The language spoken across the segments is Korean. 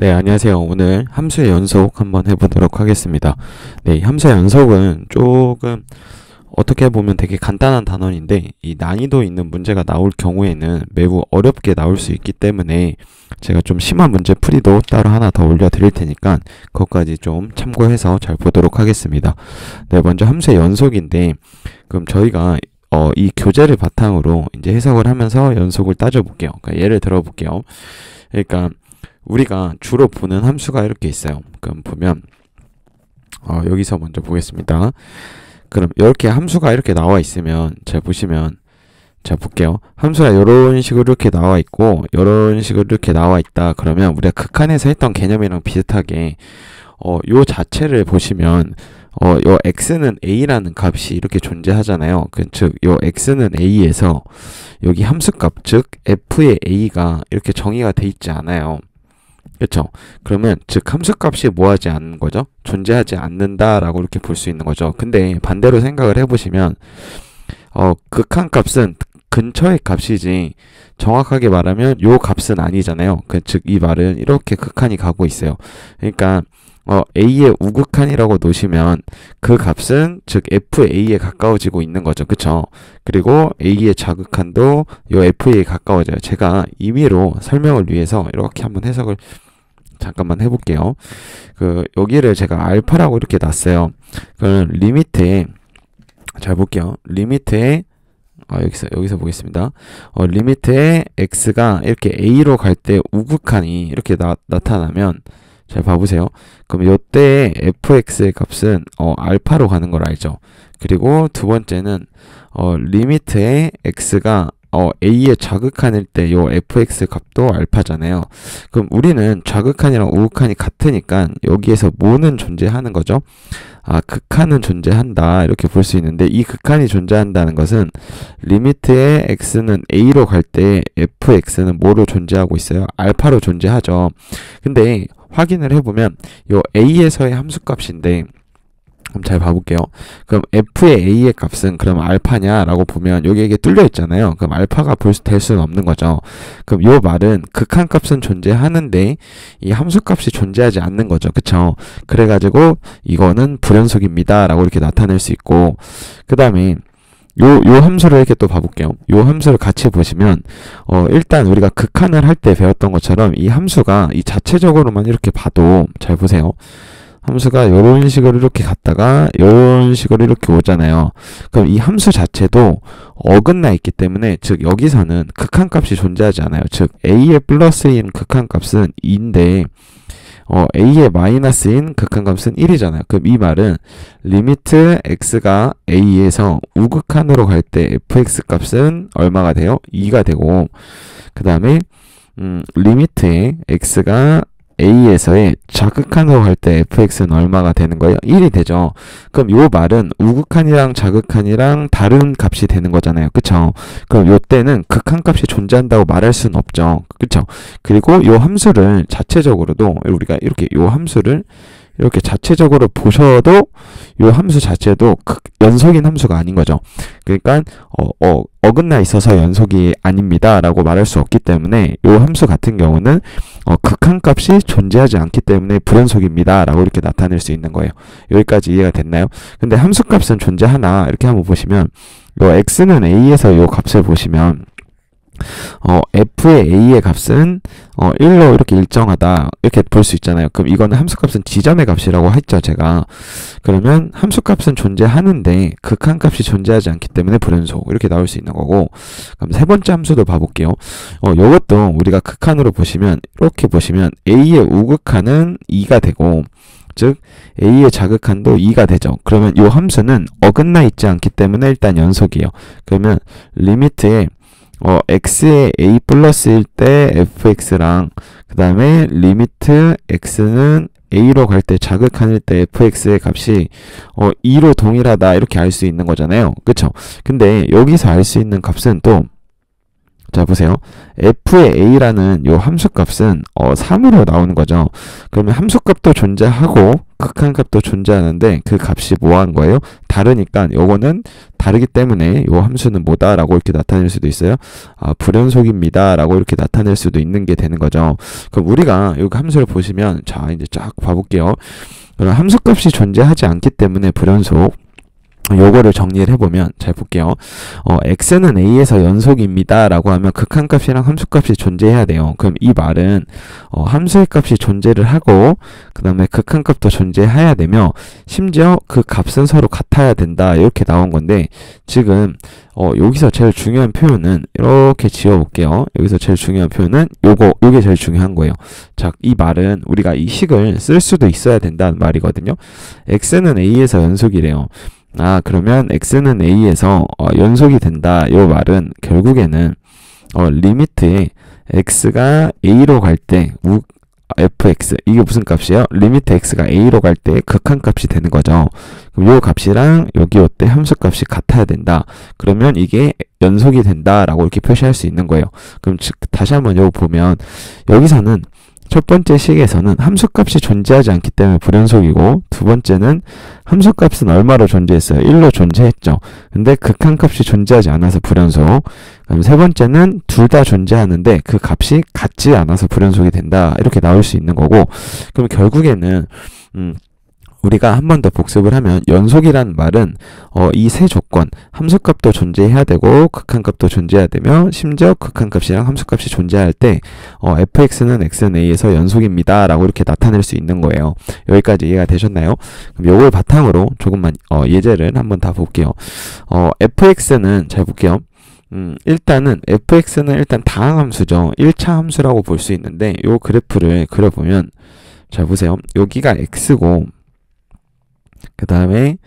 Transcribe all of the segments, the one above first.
네, 안녕하세요. 오늘 함수의 연속 한번 해보도록 하겠습니다. 네, 함수의 연속은 조금 어떻게 보면 되게 간단한 단원인데 이 난이도 있는 문제가 나올 경우에는 매우 어렵게 나올 수 있기 때문에 제가 좀 심한 문제 풀이도 따로 하나 더 올려드릴 테니까 그것까지 좀 참고해서 잘 보도록 하겠습니다. 네, 먼저 함수의 연속인데 그럼 저희가 이 교재를 바탕으로 이제 해석을 하면서 연속을 따져볼게요. 그러니까 예를 들어볼게요. 그러니까 우리가 주로 보는 함수가 이렇게 있어요. 그럼 보면 여기서 먼저 보겠습니다. 그럼 이렇게 함수가 이렇게 나와 있으면 잘 보시면 자 볼게요. 함수가 이런 식으로 이렇게 나와 있고 이런 식으로 이렇게 나와 있다. 그러면 우리가 극한에서 했던 개념이랑 비슷하게 요 자체를 보시면 요 x는 a라는 값이 이렇게 존재하잖아요. 즉 요 x는 a에서 여기 함수값 즉 f의 a가 이렇게 정의가 돼 있지 않아요. 그렇죠? 그러면 즉 함수값이 뭐하지 않는 거죠? 존재하지 않는다라고 이렇게 볼 수 있는 거죠. 근데 반대로 생각을 해보시면 극한값은 근처의 값이지 정확하게 말하면 요 값은 아니잖아요. 즉 이 말은 이렇게 극한이 가고 있어요. 그러니까 a의 우극한이라고 놓으시면 그 값은 즉 fa에 가까워지고 있는 거죠. 그쵸? 그리고 a의 자극한도 요 fa에 가까워져요. 제가 임의로 설명을 위해서 이렇게 한번 해석을 잠깐만 해볼게요. 여기를 제가 알파라고 이렇게 놨어요. 그럼 리미트에 잘 볼게요. 리미트에 여기서 보겠습니다. 리미트에 x가 이렇게 a로 갈 때 우극한이 이렇게 나타나면 잘 봐보세요. 그럼 요때 fx의 값은 알파로 가는 걸 알죠. 그리고 두 번째는 리미트에 x가 a의 자극한일 때 요 fx 값도 알파잖아요. 그럼 우리는 자극한이랑 우극한이 같으니까 여기에서 뭐는 존재하는 거죠? 극한은 존재한다 이렇게 볼 수 있는데 이 극한이 존재한다는 것은 리미트에 x는 a로 갈 때 fx는 뭐로 존재하고 있어요? 알파로 존재하죠. 근데 확인을 해보면 요 a에서의 함수값인데 그럼 잘 봐볼게요. 그럼 f의 a의 값은 그럼 알파냐 라고 보면 여기에 뚫려 있잖아요. 그럼 알파가 될 수는 없는 거죠. 그럼 요 말은 극한값은 존재하는데 이 함수값이 존재하지 않는 거죠. 그쵸? 그래가지고 이거는 불연속입니다 라고 이렇게 나타낼 수 있고 그 다음에 요 함수를 이렇게 또 봐볼게요. 요 함수를 같이 보시면, 일단 우리가 극한을 할 때 배웠던 것처럼 이 함수가 이 자체적으로만 이렇게 봐도, 잘 보세요. 함수가 요런 식으로 이렇게 갔다가, 요런 식으로 이렇게 오잖아요. 그럼 이 함수 자체도 어긋나 있기 때문에, 즉, 여기서는 극한값이 존재하지 않아요. 즉, a의 플러스인 극한값은 2인데, a의 마이너스인 극한값은 1이잖아요. 그럼 이 말은 리미트 x가 a에서 우극한으로 갈 때 fx 값은 얼마가 돼요? 2가 되고 그 다음에 리미트에 x가 a에서의 자극한으로 갈 때 fx는 얼마가 되는 거예요? 1이 되죠. 그럼 요 말은 우극한이랑 자극한이랑 다른 값이 되는 거잖아요. 그쵸? 그럼 요 때는 극한값이 존재한다고 말할 수는 없죠. 그쵸? 그리고 요 함수를 자체적으로도 우리가 이렇게 요 함수를 이렇게 자체적으로 보셔도 요 함수 자체도 연속인 함수가 아닌 거죠. 그러니까 어긋나 있어서 연속이 아닙니다 라고 말할 수 없기 때문에 요 함수 같은 경우는 극한값이 존재하지 않기 때문에 불연속입니다 라고 이렇게 나타낼 수 있는 거예요. 여기까지 이해가 됐나요? 근데 함수값은 존재하나 이렇게 한번 보시면 요 x는 a에서 요 값을 보시면 f의 a의 값은 1로 이렇게 일정하다 이렇게 볼 수 있잖아요. 그럼 이거는 함수값은 지점의 값이라고 했죠 제가. 그러면 함수값은 존재하는데 극한값이 존재하지 않기 때문에 불연속 이렇게 나올 수 있는 거고. 그럼 세 번째 함수도 봐볼게요. 이것도 우리가 극한으로 보시면 이렇게 보시면 a의 우극한은 2가 되고 즉 a의 자극한도 2가 되죠. 그러면 이 함수는 어긋나 있지 않기 때문에 일단 연속이에요. 그러면 리미트에 x의 a 플러스일 때 fx랑 그 다음에 리미트 x는 a로 갈 때 자극한일 때 fx의 값이 2로 동일하다 이렇게 알 수 있는 거잖아요. 그쵸? 근데 여기서 알 수 있는 값은 또 자 보세요. f의 a라는 요 함수값은 3으로 나오는 거죠. 그러면 함수값도 존재하고 극한값도 존재하는데 그 값이 뭐한 거예요? 다르니까 요거는 다르기 때문에 요 함수는 뭐다 라고 이렇게 나타낼 수도 있어요. 불연속입니다 라고 이렇게 나타낼 수도 있는 게 되는 거죠. 그럼 우리가 요 함수를 보시면 자 이제 쫙 봐볼게요. 그럼 함수값이 존재하지 않기 때문에 불연속, 요거를 정리를 해보면 잘 볼게요. x는 a에서 연속입니다 라고 하면 극한값이랑 함수값이 존재해야 돼요. 그럼 이 말은 함수의 값이 존재를 하고 그 다음에 극한값도 존재해야 되며 심지어 그 값은 서로 같아야 된다 이렇게 나온 건데, 지금 여기서 제일 중요한 표현은 이렇게 지워볼게요. 여기서 제일 중요한 표현은 요게 제일 중요한 거예요. 자, 이 말은 우리가 이 식을 쓸 수도 있어야 된다는 말이거든요. x는 a에서 연속이래요. 그러면 x는 a에서 연속이 된다. 이 말은 결국에는 리미트에 x가 a로 갈 때 fx, 이게 무슨 값이에요? 리미트 x가 a로 갈 때 극한값이 되는 거죠. 그럼 요 값이랑 여기 올 때 함수값이 같아야 된다. 그러면 이게 연속이 된다라고 이렇게 표시할 수 있는 거예요. 그럼 다시 한번 요거 보면 여기서는 첫 번째 식에서는 함수값이 존재하지 않기 때문에 불연속이고, 두 번째는 함수값은 얼마로 존재했어요? 1로 존재했죠. 근데 극한값이 존재하지 않아서 불연속. 그럼 세 번째는 둘 다 존재하는데 그 값이 같지 않아서 불연속이 된다. 이렇게 나올 수 있는 거고, 그럼 결국에는 우리가 한 번 더 복습을 하면 연속이라는 말은 이 세 조건, 함수값도 존재해야 되고 극한값도 존재해야 되며 심지어 극한값이랑 함수값이 존재할 때 fx는 x는 a에서 연속입니다 라고 이렇게 나타낼 수 있는 거예요. 여기까지 이해가 되셨나요? 그럼 요걸 바탕으로 조금만 예제를 한번 다 볼게요. fx는 잘 볼게요. 일단은 fx는 일단 다항함수죠. 1차 함수라고 볼 수 있는데 요 그래프를 그려보면 잘 보세요. 여기가 x고 그 다음에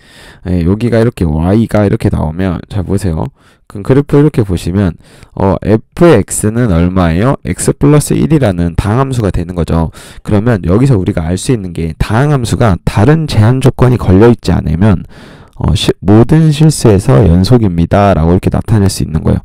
여기가 이렇게 y가 이렇게 나오면 잘 보세요. 그럼 그래프 이렇게 보시면 fx는 얼마예요? x 플러스 1이라는 다항함수가 되는 거죠. 그러면 여기서 우리가 알 수 있는 게 다항함수가 다른 제한 조건이 걸려있지 않으면 모든 실수에서 연속입니다 라고 이렇게 나타낼 수 있는 거예요.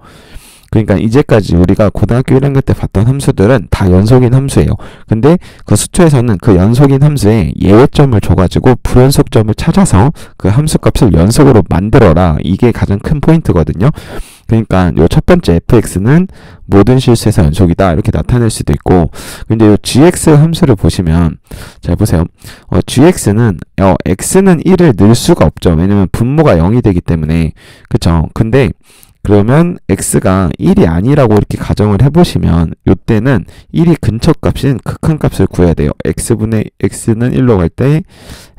그러니까 이제까지 우리가 고등학교 1학년 때 봤던 함수들은 다 연속인 함수예요. 근데 그 수투에서는 그 연속인 함수에 예외점을 줘가지고 불연속점을 찾아서 그 함수값을 연속으로 만들어라. 이게 가장 큰 포인트거든요. 그러니까 요 첫 번째 fx는 모든 실수에서 연속이다 이렇게 나타낼 수도 있고, 근데 요 gx 함수를 보시면 잘 보세요. gx는 x는 1을 넣을 수가 없죠. 왜냐면 분모가 0이 되기 때문에. 그쵸? 근데 그러면 x가 1이 아니라고 이렇게 가정을 해보시면 이때는 1이 근처 값인 극한값을 구해야 돼요. x는 1로 갈 때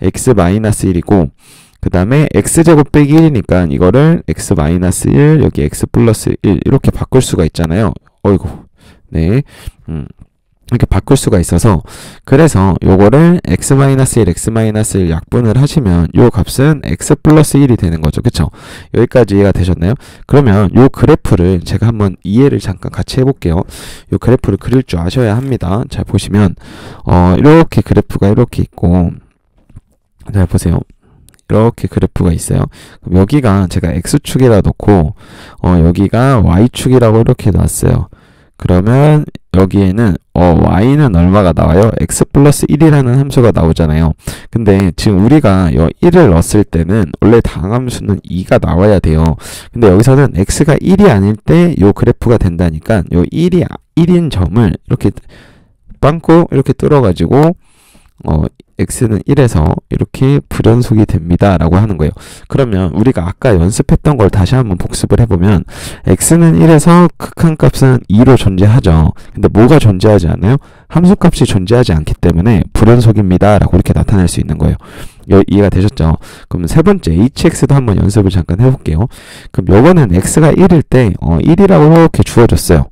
x-1이고 그 다음에 x제곱 빼기 1이니까 이거를 x-1 여기 x 플러스 1 이렇게 바꿀 수가 있잖아요. 어이구 네 이렇게 바꿀 수가 있어서, 그래서 요거를 x-1, x-1 약분을 하시면 요 값은 x 플러스 1이 되는 거죠. 그쵸? 여기까지 이해가 되셨나요? 그러면 요 그래프를 제가 한번 이해를 잠깐 같이 해볼게요. 요 그래프를 그릴 줄 아셔야 합니다. 잘 보시면 이렇게 그래프가 이렇게 있고, 잘 보세요. 이렇게 그래프가 있어요. 그럼 여기가 제가 x축이라 놓고 여기가 y축이라고 이렇게 놨어요. 그러면 여기에는 y는 얼마가 나와요? x 플러스 1이라는 함수가 나오잖아요. 근데 지금 우리가 1을 넣었을 때는 원래 다항함수는 2가 나와야 돼요. 근데 여기서는 x가 1이 아닐 때 요 그래프가 된다니까 요 1인 점을 이렇게 빵꾸 이렇게 뚫어가지고 x는 1에서 이렇게 불연속이 됩니다 라고 하는 거예요. 그러면 우리가 아까 연습했던 걸 다시 한번 복습을 해보면 x는 1에서 극한값은 2로 존재하죠. 근데 뭐가 존재하지 않아요? 함수값이 존재하지 않기 때문에 불연속입니다 라고 이렇게 나타낼 수 있는 거예요. 이해가 되셨죠? 그럼 세 번째 hx도 한번 연습을 잠깐 해볼게요. 그럼 요거는 x가 1일 때 1이라고 이렇게 주어졌어요.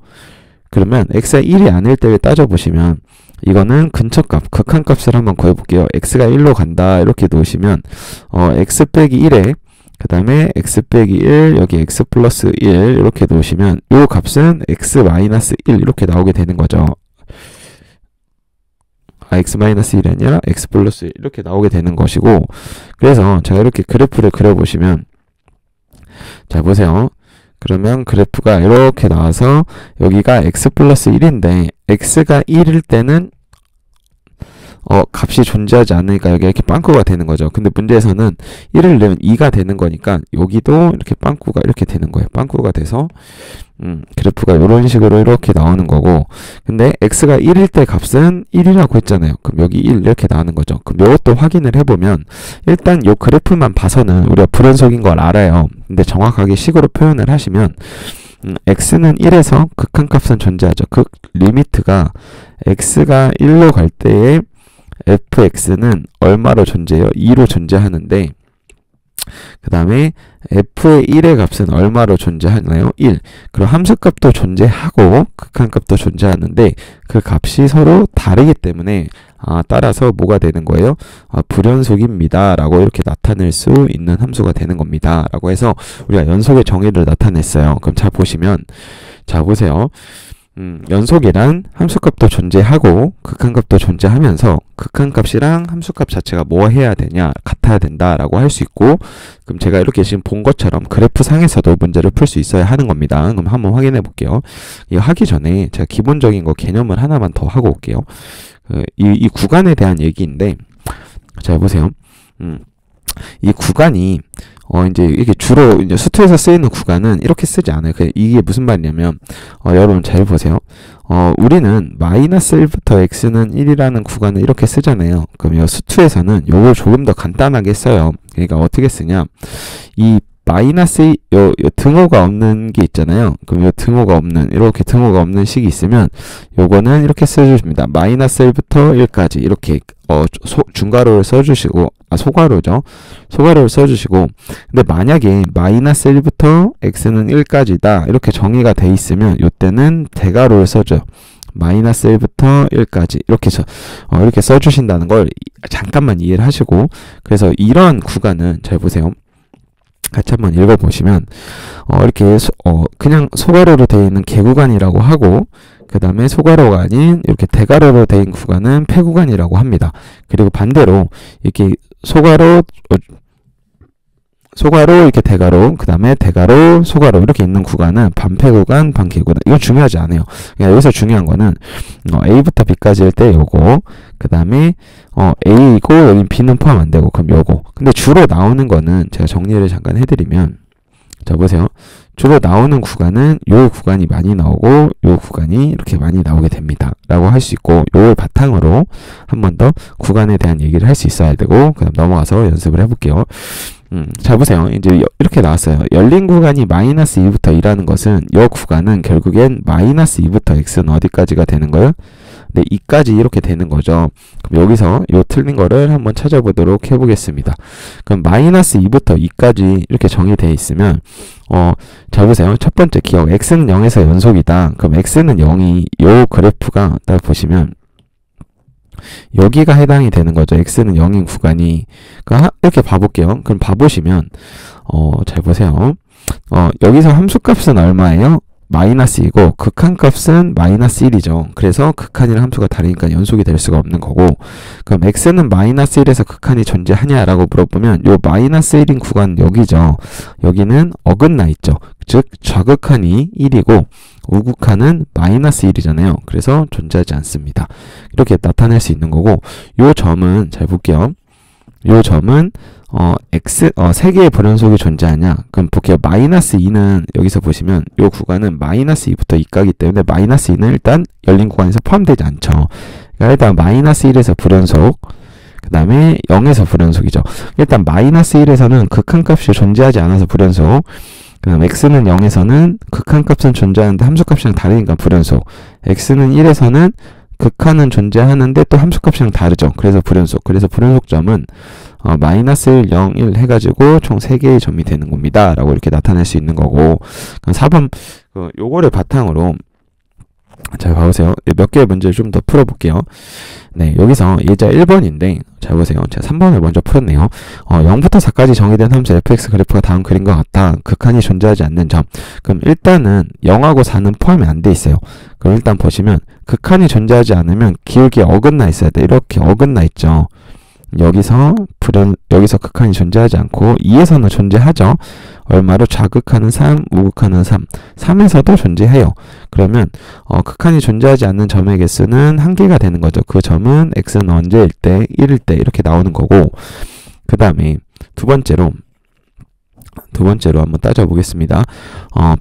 그러면 x가 1이 아닐 때를 따져보시면 이거는 근처값, 극한값을 한번 구해볼게요. x가 1로 간다 이렇게 놓으시면 x 빼기 1에 그 다음에 x 빼기 1 여기 x 플러스 1 이렇게 놓으시면 요 값은 x 마이너스 1 이렇게 나오게 되는 거죠. x 마이너스 1이 아니라 x 플러스 1 이렇게 나오게 되는 것이고, 그래서 제가 이렇게 그래프를 그려보시면 자 보세요. 그러면 그래프가 이렇게 나와서 여기가 x 플러스 1인데 x가 1일 때는 값이 존재하지 않으니까 여기 이렇게 빵꾸가 되는 거죠. 근데 문제에서는 1을 넣으면 2가 되는 거니까 여기도 이렇게 빵꾸가 이렇게 되는 거예요. 빵꾸가 돼서 그래프가 이런 식으로 이렇게 나오는 거고, 근데 x가 1일 때 값은 1이라고 했잖아요. 그럼 여기 1 이렇게 나오는 거죠. 그럼 이것도 확인을 해보면 일단 요 그래프만 봐서는 우리가 불연속인 걸 알아요. 근데 정확하게 식으로 표현을 하시면 x는 1에서 극한값은 존재하죠. 극 리미트가 x가 1로 갈 때에 fx는 얼마로 존재해요? 2로 존재하는데, 그 다음에 f의 1의 값은 얼마로 존재하나요? 1. 그럼 함수값도 존재하고 극한값도 존재하는데 그 값이 서로 다르기 때문에 따라서 뭐가 되는 거예요? 불연속입니다 라고 이렇게 나타낼 수 있는 함수가 되는 겁니다 라고 해서 우리가 연속의 정의를 나타냈어요. 그럼 잘 보시면, 자 보세요. 연속이란 함수값도 존재하고 극한값도 존재하면서 극한값이랑 함수값 자체가 뭐 해야 되냐? 같아야 된다라고 할 수 있고, 그럼 제가 이렇게 지금 본 것처럼 그래프 상에서도 문제를 풀 수 있어야 하는 겁니다. 그럼 한번 확인해 볼게요. 이거 하기 전에 제가 기본적인 거 개념을 하나만 더 하고 올게요. 이 구간에 대한 얘기인데, 자 보세요. 이 구간이 이제 이게 주로 이제 수투에서 쓰이는 구간은 이렇게 쓰지 않아요. 이게 무슨 말이냐면, 여러분 잘 보세요. 우리는 마이너스 1부터 x는 1이라는 구간을 이렇게 쓰잖아요. 그럼 이 수투에서는 요걸 조금 더 간단하게 써요. 그러니까 어떻게 쓰냐? 이 마이너스 요 등호가 없는 게 있잖아요. 그럼 요 등호가 없는, 이렇게 등호가 없는 식이 있으면 요거는 이렇게 써주십니다. 마이너스 1부터 1까지 이렇게 중괄호를 써주시고, 소괄호죠. 소괄호를 써주시고, 근데 만약에 마이너스 1부터 x는 1까지다 이렇게 정의가 돼 있으면 요때는 대괄호를 써줘요. 마이너스 1부터 1까지 이렇게 써주신다는 걸 잠깐만 이해를 하시고, 그래서 이런 구간은 잘 보세요. 같이 한번 읽어보시면 이렇게 그냥 소괄호로 되어 있는 개구간이라고 하고, 그 다음에 소괄호가 아닌 이렇게 대괄호로 되어 있는 구간은 폐구간이라고 합니다. 그리고 반대로 이렇게 소괄호 이렇게 대괄호, 그 다음에 대괄호, 소괄호 이렇게 있는 구간은 반폐구간, 반개구간. 이건 중요하지 않아요. 그러니까 여기서 중요한 거는 A부터 B까지 할 때 요거, 그 다음에 A이고 여기 B는 포함 안 되고, 그럼 요거. 근데 주로 나오는 거는 제가 정리를 잠깐 해드리면, 자 보세요. 주로 나오는 구간은 요 구간이 많이 나오고 요 구간이 이렇게 많이 나오게 됩니다 라고 할 수 있고, 요걸 바탕으로 한 번 더 구간에 대한 얘기를 할 수 있어야 되고, 그 다음 넘어가서 연습을 해볼게요. 자 보세요. 이제 이렇게 나왔어요. 열린 구간이 마이너스 2부터 2라는 것은 이 구간은 결국엔 마이너스 2부터 x는 어디까지가 되는 거예요? 네, 2까지 이렇게 되는 거죠. 그럼 여기서 이 틀린 거를 한번 찾아보도록 해보겠습니다. 그럼 마이너스 2부터 2까지 이렇게 정의되어 있으면 자 보세요. 첫 번째 기억, x는 0에서 연속이다. 그럼 x는 0이 요 그래프가 딱 보시면 여기가 해당이 되는 거죠. x는 0인 구간이. 그러니까 이렇게 봐볼게요. 그럼 봐보시면 잘 보세요. 여기서 함수값은 얼마예요? 마이너스 2고 극한값은 마이너스 1이죠. 그래서 극한이랑 함수가 다르니까 연속이 될 수가 없는 거고, 그럼 x는 마이너스 1에서 극한이 존재하냐라고 물어보면 요 마이너스 1인 구간 여기죠. 여기는 어긋나 있죠. 즉 좌극한이 1이고 우극한은 마이너스 1이잖아요. 그래서 존재하지 않습니다. 이렇게 나타낼 수 있는 거고, 요 점은 잘 볼게요. 요 점은 세 개의 불연속이 존재하냐? 그럼 볼게요. 마이너스 2는 여기서 보시면 요 구간은 마이너스 2부터 2까지 때문에 마이너스 2는 일단 열린 구간에서 포함되지 않죠. 그러니까 일단 마이너스 1에서 불연속, 그 다음에 0에서 불연속이죠. 일단 마이너스 1에서는 극한값이 존재하지 않아서 불연속, 그 다음 x는 0에서는 극한값은 존재하는데 함수값이랑 다르니까 불연속, x는 1에서는 극한은 존재하는데 또 함수값이랑 다르죠. 그래서 불연속. 그래서 불연속점은 마이너스 1, 0, 1 해가지고 총 3개의 점이 되는 겁니다 라고 이렇게 나타낼 수 있는 거고, 그럼 4번 요거를 바탕으로 잘 봐보세요. 몇 개의 문제를 좀 더 풀어볼게요. 네, 여기서 예제 1번인데 잘 보세요. 제가 3번을 먼저 풀었네요. 0부터 4까지 정의된 함수 fx 그래프가 다음 그림과 같다. 극한이 존재하지 않는 점. 그럼 일단은 0하고 4는 포함이 안 돼 있어요. 그럼 일단 보시면 극한이 존재하지 않으면 기울기에 어긋나 있어야 돼. 이렇게 어긋나 있죠. 여기서 극한이 존재하지 않고 2에서는 존재하죠. 얼마로 자극하는 3, 우극하는 3. 3에서도 존재해요. 그러면 극한이 존재하지 않는 점의 개수는 1개가 되는 거죠. 그 점은 x는 언제일 때, 1일 때 이렇게 나오는 거고, 그 다음에 두 번째로 한번 따져보겠습니다.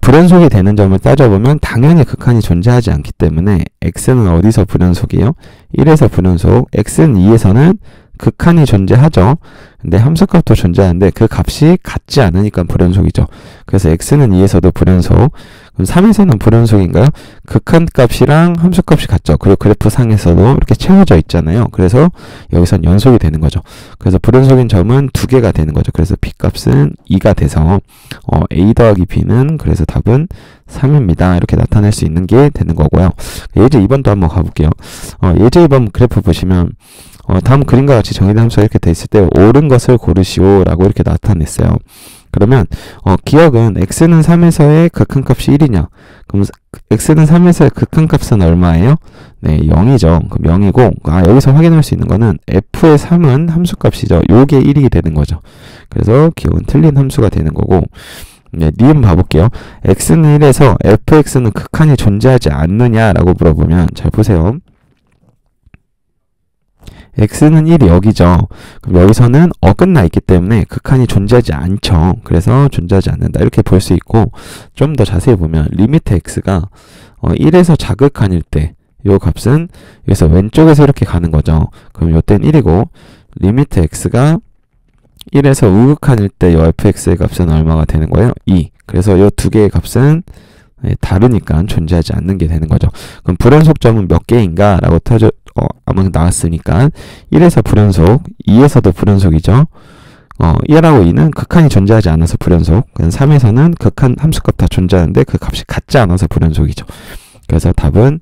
불연속이 되는 점을 따져보면 당연히 극한이 존재하지 않기 때문에 x는 어디서 불연속이에요? 1에서 불연속, x는 2에서는 극한이 존재하죠. 근데 함수값도 존재하는데 그 값이 같지 않으니까 불연속이죠. 그래서 x는 2에서도 불연속, 그럼 3에서는 불연속인가요? 극한값이랑 함수값이 같죠. 그리고 그래프 상에서도 이렇게 채워져 있잖아요. 그래서 여기선 연속이 되는 거죠. 그래서 불연속인 점은 2개가 되는 거죠. 그래서 b값은 2가 돼서 a 더하기 b는 그래서 답은 3입니다. 이렇게 나타낼 수 있는 게 되는 거고요. 예제 2번도 한번 가볼게요. 예제 2번 그래프 보시면 다음 그림과 같이 정의된 함수가 이렇게 돼 있을 때 옳은 것을 고르시오 라고 이렇게 나타냈어요. 그러면 기억은 x는 3에서의 극한값이 1이냐? 그럼 x는 3에서의 극한값은 얼마예요? 네, 0이죠. 그럼 0이고 여기서 확인할 수 있는 거는 f의 3은 함수값이죠. 요게 1이 되는 거죠. 그래서 기억은 틀린 함수가 되는 거고, 네, 니은 봐볼게요. x는 1에서 fx는 극한이 존재하지 않느냐라고 물어보면 잘 보세요. x는 1이 여기죠. 그럼 여기서는 어긋나 있기 때문에 극한이 존재하지 않죠. 그래서 존재하지 않는다. 이렇게 볼 수 있고, 좀 더 자세히 보면 리미트 x가 1에서 자극한일 때 요 값은 여기서 왼쪽에서 이렇게 가는 거죠. 그럼 요때는 1이고, 리미트 x가 1에서 우극한일 때 요 fx의 값은 얼마가 되는 거예요? 2. 그래서 요 두 개의 값은 다르니까 존재하지 않는 게 되는 거죠. 그럼 불연속점은 몇 개인가? 라고 아마 나왔으니까 1에서 불연속, 2에서도 불연속이죠. 1하고 2는 극한이 존재하지 않아서 불연속, 3에서는 극한 함수값 다 존재하는데 그 값이 같지 않아서 불연속이죠. 그래서 답은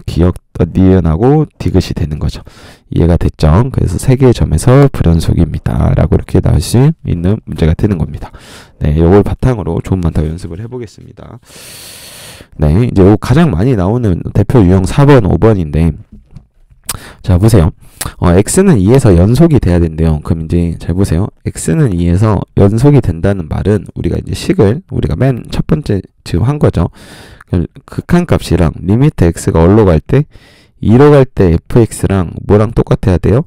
기억 니은하고 디귿이 되는 거죠. 이해가 됐죠? 그래서 3개의 점에서 불연속입니다. 라고 이렇게 나올 수 있는 문제가 되는 겁니다. 네, 요걸 바탕으로 조금만 더 연습을 해보겠습니다. 네, 이제 요 가장 많이 나오는 대표 유형 4번, 5번인데, 자, 보세요. x는 2에서 연속이 돼야 된대요. 그럼 이제 잘 보세요. x는 2에서 연속이 된다는 말은 우리가 이제 식을 우리가 맨 첫 번째 지금 한 거죠. 극한값이랑 리미트 x가 어디로 갈 때? 2로 갈 때 fx랑 뭐랑 똑같아야 돼요?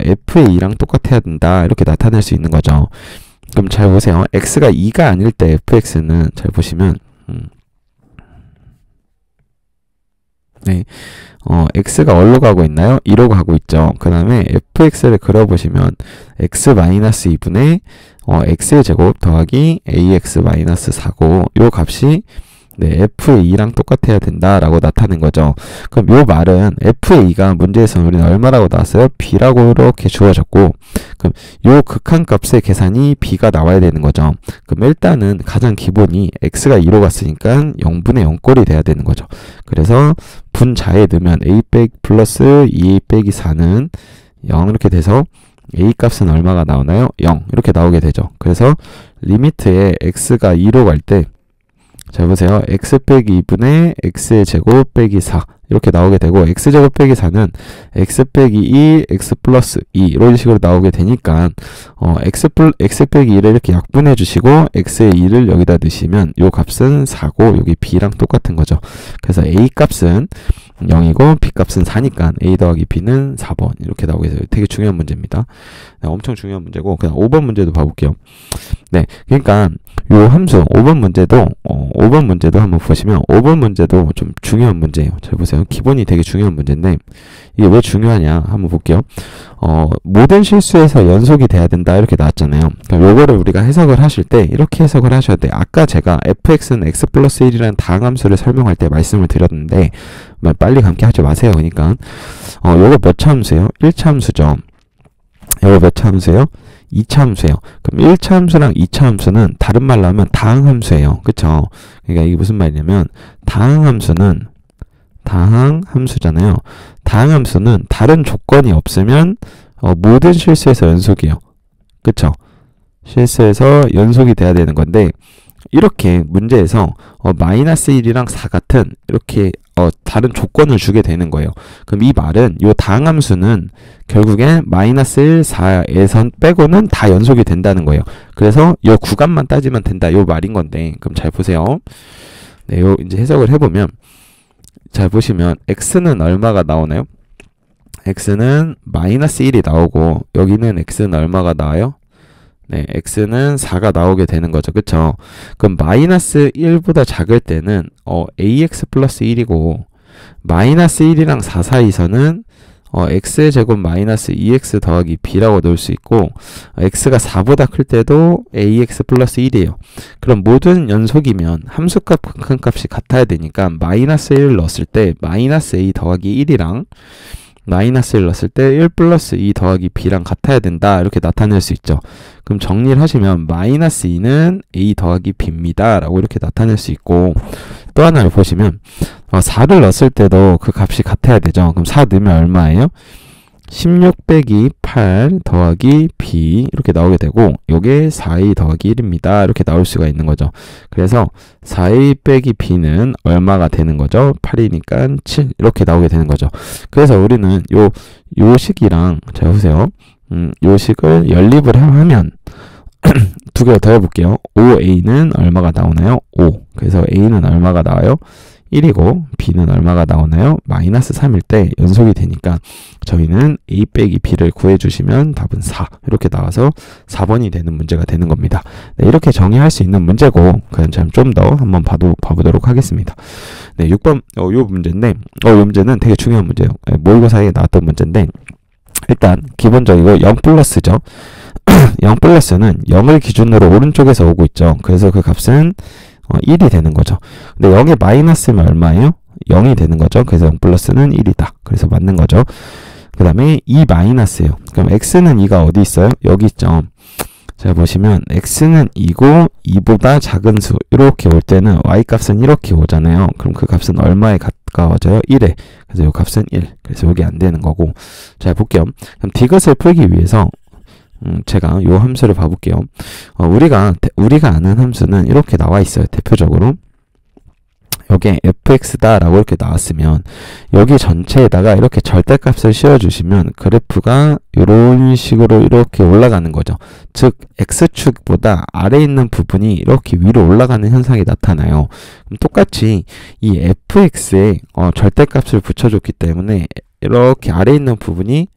f의 2랑 똑같아야 된다. 이렇게 나타낼 수 있는 거죠. 그럼 잘 보세요. x가 2가 아닐 때 fx는 잘 보시면 네, x가 어디로 가고 있나요? 2로 가고 있죠. 그 다음에 fx를 그려보시면 x-2분의 x의 제곱 더하기 ax-4고 요 값이 네, f의 2랑 똑같아야 된다라고 나타낸 거죠. 그럼 요 말은 f의 2가 문제에서 우리는 얼마라고 나왔어요? b라고 이렇게 주어졌고, 그럼 요 극한값의 계산이 b가 나와야 되는 거죠. 그럼 일단은 가장 기본이 x가 2로 갔으니까 0분의 0꼴이 돼야 되는 거죠. 그래서 분자에 넣으면 a 플러스 2a 빼기 4는 0 이렇게 돼서 a 값은 얼마가 나오나요? 0 이렇게 나오게 되죠. 그래서 리미트에 x가 2로 갈 때 자 보세요. x 빼기 2분의 x의 제곱 빼기 4 이렇게 나오게 되고 x제곱 빼기 4는 x 빼기 2, x 플러스 2 이런 식으로 나오게 되니까 x 빼기 2를 이렇게 약분해 주시고 x의 2를 여기다 넣으시면 요 값은 4고 여기 b랑 똑같은 거죠. 그래서 a 값은 0이고 b 값은 4니까 a 더하기 b는 4번 이렇게 나오게 돼요. 되게 중요한 문제입니다. 네, 엄청 중요한 문제고 그냥 5번 문제도 봐볼게요. 네, 그러니까 요 함수 5번 문제도 한번 보시면 5번 문제도 좀 중요한 문제예요. 잘 보세요. 기본이 되게 중요한 문제인데 이게 왜 중요하냐 한번 볼게요. 모든 실수에서 연속이 돼야 된다 이렇게 나왔잖아요. 그러니까 요거를 우리가 해석을 하실 때 이렇게 해석을 하셔야 돼요. 아까 제가 fx는 x 플러스 1이라는 다항함수를 설명할 때 말씀을 드렸는데 빨리 감기 하지 마세요. 그러니까 요거 몇 차 함수예요? 1차 함수죠. 요거 몇 차 함수예요? 2차 함수예요. 그럼 1차 함수랑 2차 함수는 다른 말로 하면 다항함수예요. 그쵸? 그러니까 이게 무슨 말이냐면 다항함수는 다항함수잖아요. 다항함수는 다른 조건이 없으면 모든 실수에서 연속이에요. 그쵸? 실수에서 연속이 돼야 되는 건데 이렇게 문제에서 마이너스 1이랑 4 같은 이렇게 다른 조건을 주게 되는 거예요. 그럼 이 말은 요 다항함수는 결국엔 마이너스 1, 4에선 빼고는 다 연속이 된다는 거예요. 그래서 요 구간만 따지면 된다. 요 말인 건데, 그럼 잘 보세요. 네, 요 이제 해석을 해보면, 잘 보시면 x는 얼마가 나오나요? x는 마이너스 1이 나오고, 여기는 x는 얼마가 나와요? 네, x는 4가 나오게 되는 거죠. 그쵸? 그럼 마이너스 1보다 작을 때는 ax 플러스 1이고 마이너스 1이랑 4 사이에서는 x의 제곱 마이너스 2x 더하기 b라고 넣을 수 있고 x가 4보다 클 때도 ax 플러스 1이에요. 그럼 모든 연속이면 함수값 극한값이 같아야 되니까 마이너스 1을 넣었을 때 마이너스 a 더하기 1이랑 마이너스 1 넣었을 때 1 플러스 2 더하기 b랑 같아야 된다. 이렇게 나타낼 수 있죠. 그럼 정리를 하시면 마이너스 2는 a 더하기 b입니다. 라고 이렇게 나타낼 수 있고 또 하나를 보시면 4를 넣었을 때도 그 값이 같아야 되죠. 그럼 4 넣으면 얼마예요? 16 빼기 8 더하기 b 이렇게 나오게 되고 요게 4a 더하기 1입니다. 이렇게 나올 수가 있는 거죠. 그래서 4a 빼기 b는 얼마가 되는 거죠? 8이니까 7 이렇게 나오게 되는 거죠. 그래서 우리는 요 식이랑 자 보세요. 요 식을 연립을 하면 두 개를 더 해볼게요. 5a는 얼마가 나오나요? 5. 그래서 a는 얼마가 나와요? 1이고 b는 얼마가 나오나요? 마이너스 3일 때 연속이 되니까 저희는 a 빼기 b를 구해주시면 답은 4 이렇게 나와서 4번이 되는 문제가 되는 겁니다. 네, 이렇게 정의할 수 있는 문제고 그냥 좀 더 한번 봐보도록 하겠습니다. 네, 6번 요 문제인데 요 문제는 되게 중요한 문제예요. 모의고사에 나왔던 문제인데 일단 기본적이고 0 플러스죠. 0 플러스는 0을 기준으로 오른쪽에서 오고 있죠. 그래서 그 값은 1이 되는 거죠. 근데 0에 마이너스면 얼마예요? 0이 되는 거죠. 그래서 0 플러스는 1이다. 그래서 맞는 거죠. 그 다음에 2 마이너스예요. 그럼 x는 2가 어디 있어요? 여기 있죠. 자 보시면 x는 2고 2보다 작은 수 이렇게 올 때는 y 값은 이렇게 오잖아요. 그럼 그 값은 얼마에 가까워져요? 1에. 그래서 이 값은 1. 그래서 이게 안 되는 거고. 자 볼게요. 그럼 디귿을 풀기 위해서 제가 요 함수를 봐볼게요. 우리가 아는 함수는 이렇게 나와 있어요. 대표적으로 여기에 fx다 라고 이렇게 나왔으면 여기 전체에다가 이렇게 절대값을 씌워주시면 그래프가 이런 식으로 이렇게 올라가는 거죠. 즉 x축보다 아래에 있는 부분이 이렇게 위로 올라가는 현상이 나타나요. 그럼 똑같이 이 fx에 절대값을 붙여줬기 때문에 이렇게 아래에 있는 부분이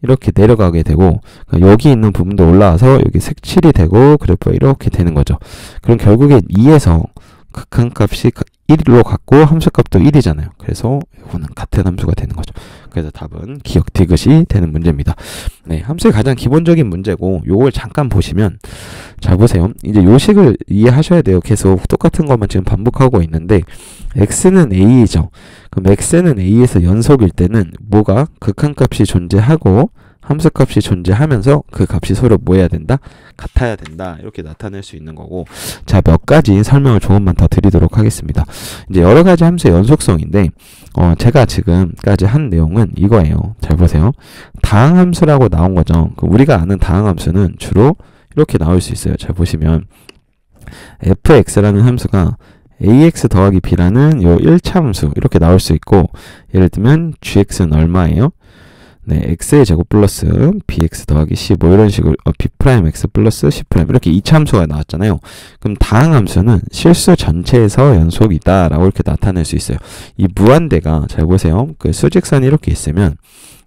이렇게 내려가게 되고 여기 있는 부분도 올라와서 여기 색칠이 되고 그래프가 이렇게 되는 거죠. 그럼 결국에 2에서 극한값이 1로 갖고 함수값도 1이잖아요. 그래서 이거는 같은 함수가 되는 거죠. 그래서 답은 기억 디귿이 되는 문제입니다. 네, 함수의 가장 기본적인 문제고 요걸 잠깐 보시면 잘 보세요. 이제 요 식을 이해하셔야 돼요. 계속 똑같은 것만 지금 반복하고 있는데 x는 a이죠. 그럼 x는 a에서 연속일 때는 뭐가 극한값이 존재하고 함수값이 존재하면서 그 값이 서로 뭐 해야 된다? 같아야 된다. 이렇게 나타낼 수 있는 거고 자, 몇 가지 설명을 조금만 더 드리도록 하겠습니다. 이제 여러 가지 함수의 연속성인데 제가 지금까지 한 내용은 이거예요. 잘 보세요. 다항함수라고 나온 거죠. 그럼 우리가 아는 다항함수는 주로 이렇게 나올 수 있어요. 잘 보시면 fx라는 함수가 ax 더하기 b라는 요 1차 함수 이렇게 나올 수 있고 예를 들면 gx는 얼마예요? 네, x의 제곱 플러스 bx 더하기 c 뭐 이런 식으로 b'x 플러스 c' 이렇게 2차 함수가 나왔잖아요. 그럼 다항함수는 실수 전체에서 연속이다 라고 이렇게 나타낼 수 있어요. 이 무한대가 잘 보세요. 그 수직선이 이렇게 있으면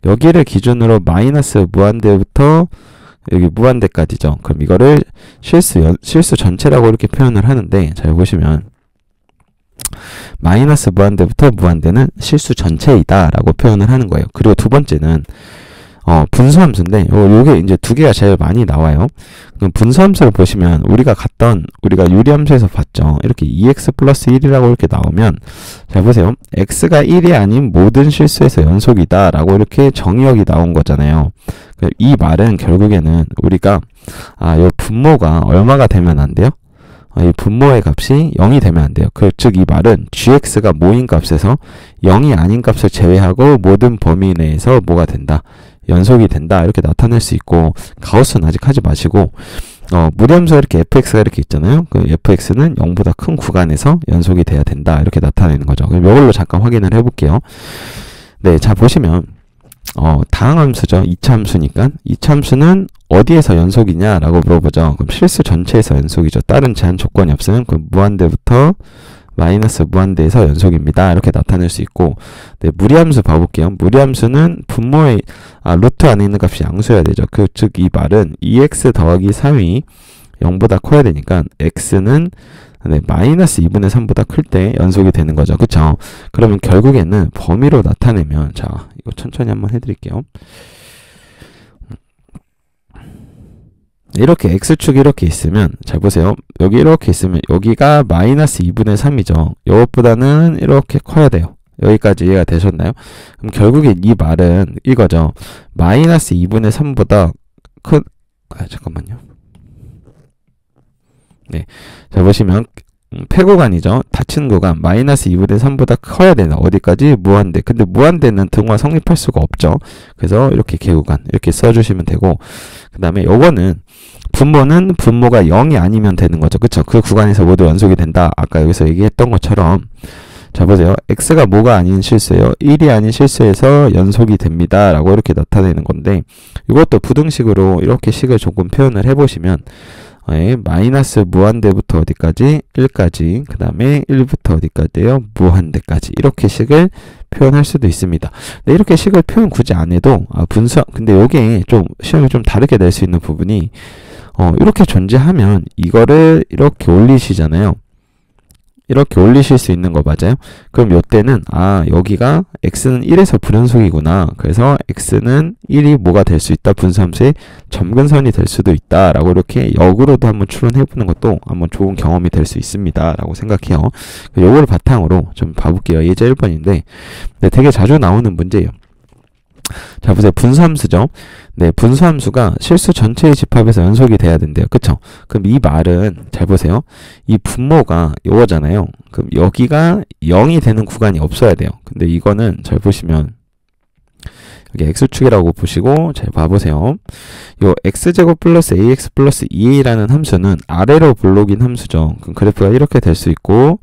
여기를 기준으로 마이너스 무한대부터 여기 무한대까지죠. 그럼 이거를 실수 전체라고 이렇게 표현을 하는데 잘 보시면 마이너스 무한대부터 무한대는 실수 전체이다 라고 표현을 하는 거예요. 그리고 두 번째는 분수함수인데 요게 이제 두 개가 제일 많이 나와요. 그럼 분수함수를 보시면 우리가 유리함수에서 봤죠. 이렇게 2x 플러스 1이라고 이렇게 나오면 잘 보세요. x가 1이 아닌 모든 실수에서 연속이다 라고 이렇게 정의역이 나온 거잖아요. 이 말은 결국에는 우리가 요 분모가 얼마가 되면 안 돼요? 이 분모의 값이 0이 되면 안 돼요. 즉 이 말은 gx가 모인 값에서 0이 아닌 값을 제외하고 모든 범위 내에서 뭐가 된다? 연속이 된다. 이렇게 나타낼 수 있고 가우스는 아직 하지 마시고 무리함수가 이렇게 fx가 이렇게 있잖아요. 그 fx는 0보다 큰 구간에서 연속이 돼야 된다. 이렇게 나타내는 거죠. 그럼 이걸로 잠깐 확인을 해볼게요. 네, 자, 보시면, 다항함수죠. 2차 함수니까. 2차 함수는 어디에서 연속이냐라고 물어보죠. 그럼 실수 전체에서 연속이죠. 다른 제한 조건이 없으면, 그럼 무한대부터 마이너스 무한대에서 연속입니다. 이렇게 나타낼 수 있고, 네, 무리함수 봐볼게요. 무리함수는 분모의, 루트 안에 있는 값이 양수여야 되죠. 즉, 이 말은 2x 더하기 3이 0보다 커야 되니까, x는 네, 마이너스 2분의 3보다 클 때 연속이 되는 거죠. 그쵸? 그러면 결국에는 범위로 나타내면, 자, 이거 천천히 한번 해드릴게요. 이렇게 x축이 이렇게 있으면, 잘 보세요. 여기 이렇게 있으면 여기가 마이너스 2분의 3이죠. 이것보다는 이렇게 커야 돼요. 여기까지 이해가 되셨나요? 그럼 결국에 이 말은 이거죠. 마이너스 2분의 3보다 큰, 잠깐만요. 네. 자, 보시면 폐구간이죠. 닫힌 구간 마이너스 2분의 3보다 커야 되나 어디까지? 무한대. 근데 무한대는 등화 성립할 수가 없죠. 그래서 이렇게 개구간 이렇게 써주시면 되고, 그 다음에 요거는 분모는 분모가 0이 아니면 되는 거죠. 그쵸? 그 구간에서 모두 연속이 된다. 아까 여기서 얘기했던 것처럼, 자 보세요. x가 뭐가 아닌 실수예요. 1이 아닌 실수에서 연속이 됩니다. 라고 이렇게 나타내는 건데, 이것도 부등식으로 이렇게 식을 조금 표현을 해보시면, 마이너스 무한대부터 어디까지? 1까지. 그 다음에 1부터 어디까지요? 무한대까지. 이렇게 식을 표현할 수도 있습니다. 네, 이렇게 식을 표현 굳이 안 해도, 근데 요게 좀, 시험이 좀 다르게 낼 수 있는 부분이, 이렇게 존재하면 이거를 이렇게 올리시잖아요. 이렇게 올리실 수 있는 거 맞아요? 그럼 요때는 여기가 x는 1에서 불연속이구나. 그래서 x는 1이 뭐가 될 수 있다? 분수함수의 점근선이 될 수도 있다. 라고 이렇게 역으로도 한번 추론해보는 것도 한번 좋은 경험이 될 수 있습니다. 라고 생각해요. 요거를 바탕으로 좀 봐볼게요. 예제 1번인데 네, 되게 자주 나오는 문제예요. 자, 보세요. 분수함수죠. 네, 분수함수가 실수 전체의 집합에서 연속이 돼야 된대요. 그쵸? 그럼 이 말은, 잘 보세요. 이 분모가 요거잖아요. 그럼 여기가 0이 되는 구간이 없어야 돼요. 근데 이거는 잘 보시면, 여기 x축이라고 보시고, 잘 봐보세요. 요 x제곱 플러스 ax 플러스 2a라는 함수는 아래로 볼록인 함수죠. 그럼 그래프가 이렇게 될 수 있고,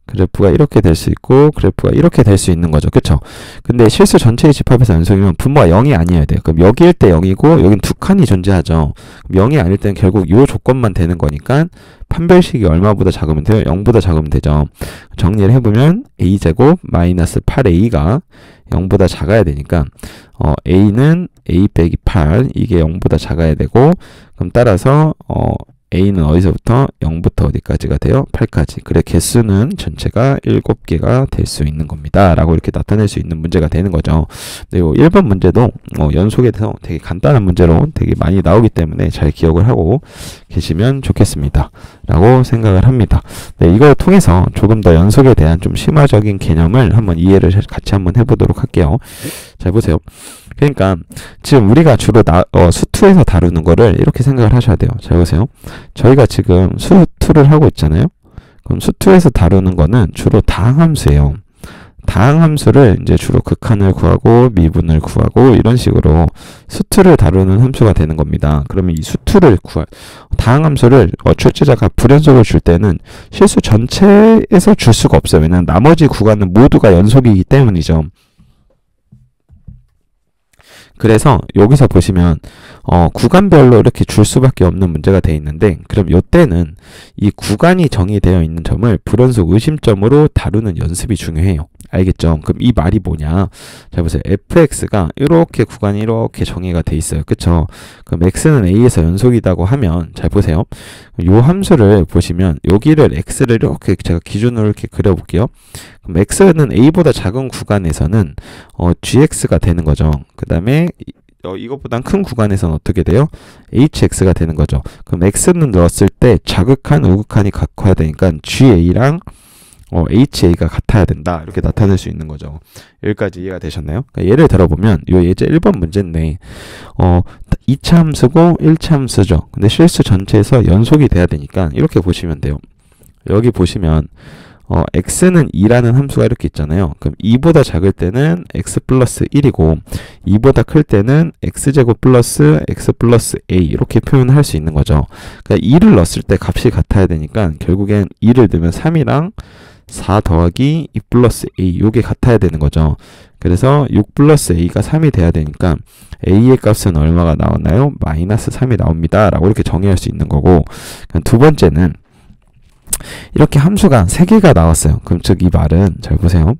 그래프가 이렇게 될 수 있고, 그래프가 이렇게 될 수 있는 거죠. 그쵸? 근데 실수 전체의 집합에서 연속이면 분모가 0이 아니어야 돼요. 그럼 여기일 때 0이고, 여긴 두 칸이 존재하죠. 그럼 0이 아닐 때는 결국 이 조건만 되는 거니까, 판별식이 얼마보다 작으면 돼요? 0보다 작으면 되죠. 정리를 해보면, a제곱 마이너스 8a가 0보다 작아야 되니까, a는 a 빼기 8, 이게 0보다 작아야 되고, 그럼 따라서, a는 어디서부터? 0부터 어디까지가 돼요? 8까지. 그래, 개수는 전체가 7개가 될 수 있는 겁니다. 라고 이렇게 나타낼 수 있는 문제가 되는 거죠. 네, 1번 문제도 연속에 대해서 되게 간단한 문제로 되게 많이 나오기 때문에 잘 기억을 하고 계시면 좋겠습니다. 라고 생각을 합니다. 네, 이걸 통해서 조금 더 연속에 대한 좀 심화적인 개념을 한번 이해를 같이 한번 해보도록 할게요. 잘 보세요. 그러니까 지금 우리가 주로 수투에서 다루는 거를 이렇게 생각을 하셔야 돼요. 잘 보세요. 저희가 지금 수투를 하고 있잖아요. 그럼 수투에서 다루는 거는 주로 다항함수예요. 다항함수를 이제 주로 극한을 구하고 미분을 구하고 이런 식으로 수투를 다루는 함수가 되는 겁니다. 그러면 이 수투를 다항함수를 출제자가 불연속을 줄 때는 실수 전체에서 줄 수가 없어요. 왜냐하면 나머지 구간은 모두가 연속이기 때문이죠. 그래서 여기서 보시면 구간별로 이렇게 줄 수밖에 없는 문제가 되어 있는데, 그럼 이때는 이 구간이 정의되어 있는 점을 불연속 의심점으로 다루는 연습이 중요해요. 알겠죠? 그럼 이 말이 뭐냐? 자 보세요. fx가 이렇게 구간이 이렇게 정의가 돼 있어요. 그쵸? 그럼 x는 a에서 연속이라고 하면 잘 보세요. 요 함수를 보시면 여기를 x를 이렇게 제가 기준으로 이렇게 그려볼게요. 그럼 x는 a보다 작은 구간에서는 gx가 되는 거죠. 그 다음에 이것보단 큰 구간에서는 어떻게 돼요? hx가 되는 거죠. 그럼 x는 넣었을 때 자극한 우극한이 같아야 되니까 ga랑 HA가 같아야 된다. 이렇게 나타낼 수 있는 거죠. 여기까지 이해가 되셨나요? 그러니까 예를 들어보면, 요 예제 1번 문제인데, 2차 함수고 1차 함수죠. 근데 실수 전체에서 연속이 돼야 되니까, 이렇게 보시면 돼요. 여기 보시면, x는 2라는 함수가 이렇게 있잖아요. 그럼 2보다 작을 때는 x 플러스 1이고 2보다 클 때는 x제곱 플러스 x 플러스 a 이렇게 표현할 수 있는 거죠. 그러니까 2를 넣었을 때 값이 같아야 되니까 결국엔 2를 넣으면 3이랑 4 더하기 2 플러스 a 요게 같아야 되는 거죠. 그래서 6 플러스 a가 3이 돼야 되니까 a의 값은 얼마가 나오나요? 마이너스 3이 나옵니다. 라고 이렇게 정의할 수 있는 거고, 두 번째는 이렇게 함수가 3개가 나왔어요. 그럼 즉 이 말은 잘 보세요.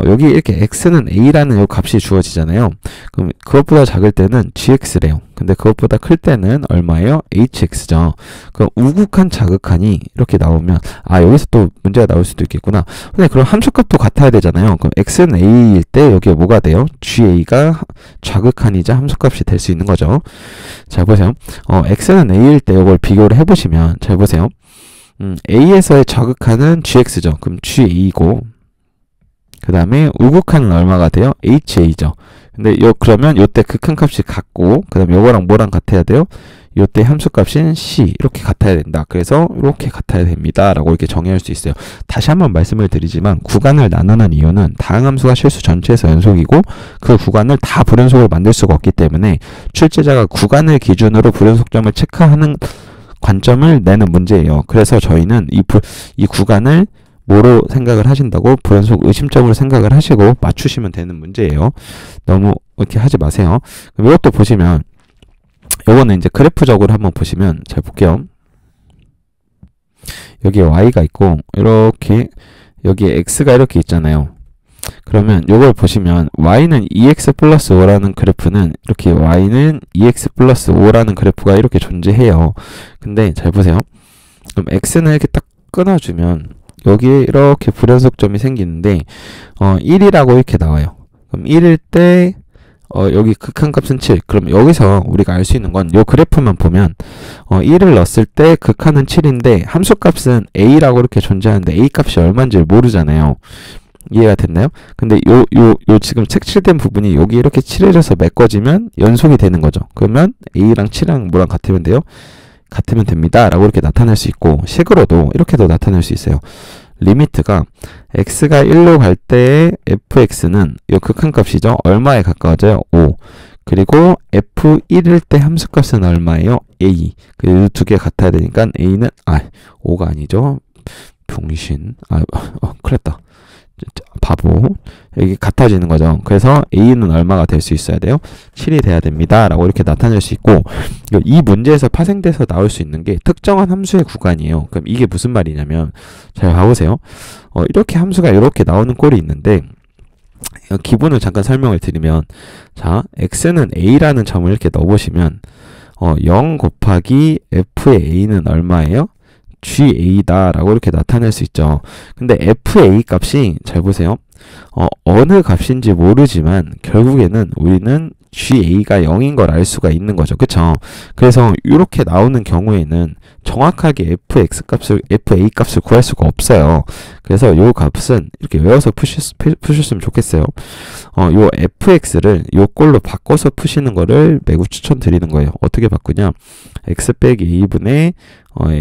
여기 이렇게 x는 a라는 요 값이 주어지잖아요. 그럼 그것보다 작을 때는 gx래요. 근데 그것보다 클 때는 얼마예요? hx죠. 그럼 우극한 자극한이 이렇게 나오면 여기서 또 문제가 나올 수도 있겠구나. 근데 그럼 함수값도 같아야 되잖아요. 그럼 x는 a일 때 여기에 뭐가 돼요? ga가 자극한이자 함수값이 될 수 있는 거죠. 잘 보세요. x는 a일 때 이걸 비교를 해보시면 잘 보세요. a에서의 자극한은 gx죠. 그럼 ga고 그 다음에 우극한은 얼마가 돼요? HA죠. 근데 그러면 요때 극한값이 같고, 그 다음에 요거랑 뭐랑 같아야 돼요? 요때 함수값인 C 이렇게 같아야 된다. 그래서 이렇게 같아야 됩니다. 라고 이렇게 정의할 수 있어요. 다시 한번 말씀을 드리지만 구간을 나누는 이유는 다항함수가 실수 전체에서 연속이고 그 구간을 다 불연속으로 만들 수가 없기 때문에 출제자가 구간을 기준으로 불연속점을 체크하는 관점을 내는 문제예요. 그래서 저희는 이 구간을 뭐로 생각을 하신다고? 불연속 의심점으로 생각을 하시고 맞추시면 되는 문제예요. 너무 이렇게 하지 마세요. 그럼 이것도 보시면 요거는 이제 그래프적으로 한번 보시면 잘 볼게요. 여기에 y가 있고 이렇게 여기에 x가 이렇게 있잖아요. 그러면 요걸 보시면 y는 2x 플러스 5라는 그래프는 이렇게 y는 2x 플러스 5라는 그래프가 이렇게 존재해요. 근데 잘 보세요. 그럼 x는 이렇게 딱 끊어주면 여기에 이렇게 불연속점이 생기는데 1이라고 이렇게 나와요. 그럼 1일 때 여기 극한값은 7. 그럼 여기서 우리가 알 수 있는 건 요 그래프만 보면 1을 넣었을 때 극한은 7인데 함수값은 a라고 이렇게 존재하는데 a 값이 얼마인지를 모르잖아요. 이해가 됐나요? 근데 요 지금 색칠된 부분이 여기 이렇게 칠해져서 메꿔지면 연속이 되는 거죠. 그러면 a랑 7이랑 뭐랑 같으면 돼요? 같으면 됩니다. 라고 이렇게 나타낼 수 있고 식으로도 이렇게도 나타낼 수 있어요. 리미트가 x가 1로 갈 때의 fx는 이 극한값이죠. 얼마에 가까워져요? 5. 그리고 f1일 때 함수값은 얼마예요? a. 그 두 개 같아야 되니까 a는 5가 아니죠. 병신. 큰일 났다. 바보. 여기 같아지는 거죠. 그래서 a는 얼마가 될 수 있어야 돼요? 7이 돼야 됩니다. 라고 이렇게 나타낼 수 있고, 이 문제에서 파생돼서 나올 수 있는 게 특정한 함수의 구간이에요. 그럼 이게 무슨 말이냐면, 잘 봐보세요. 이렇게 함수가 이렇게 나오는 꼴이 있는데, 기본을 잠깐 설명을 드리면, 자, x는 a라는 점을 이렇게 넣어보시면, 0 곱하기 f의 a는 얼마예요? GA다 라고 이렇게 나타낼 수 있죠. 근데 FA 값이 잘 보세요. 어느 값인지 모르지만 결국에는 우리는 GA가 0인 걸 알 수가 있는 거죠. 그쵸? 그래서 이렇게 나오는 경우에는 정확하게 FA 값을 구할 수가 없어요. 그래서 이 값은 이렇게 외워서 푸셨으면 좋겠어요. 요 fx를 요 꼴로 바꿔서 푸시는 거를 매우 추천드리는 거예요. 어떻게 바꾸냐? x 빼기 a분의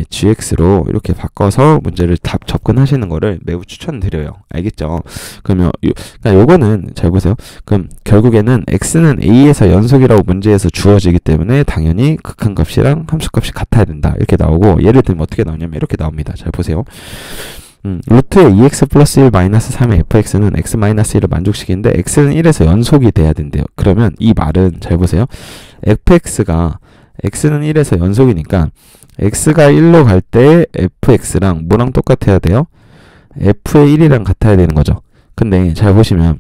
gx로 이렇게 바꿔서 문제를 접근하시는 거를 매우 추천드려요. 알겠죠? 그러면 그러니까 요거는 잘 보세요. 그럼 결국에는 x는 a에서 연속이라고 문제에서 주어지기 때문에 당연히 극한값이랑 함수값이 같아야 된다. 이렇게 나오고 예를 들면 어떻게 나오냐면 이렇게 나옵니다. 잘 보세요. 루트의 2x 플러스 1 마이너스 3의 fx는 x 마이너스 1을 만족시키는데 x는 1에서 연속이 돼야 된대요. 그러면 이 말은 잘 보세요. fx가 x는 1에서 연속이니까 x가 1로 갈 때 fx랑 뭐랑 똑같아야 돼요? f의 1이랑 같아야 되는 거죠. 근데 잘 보시면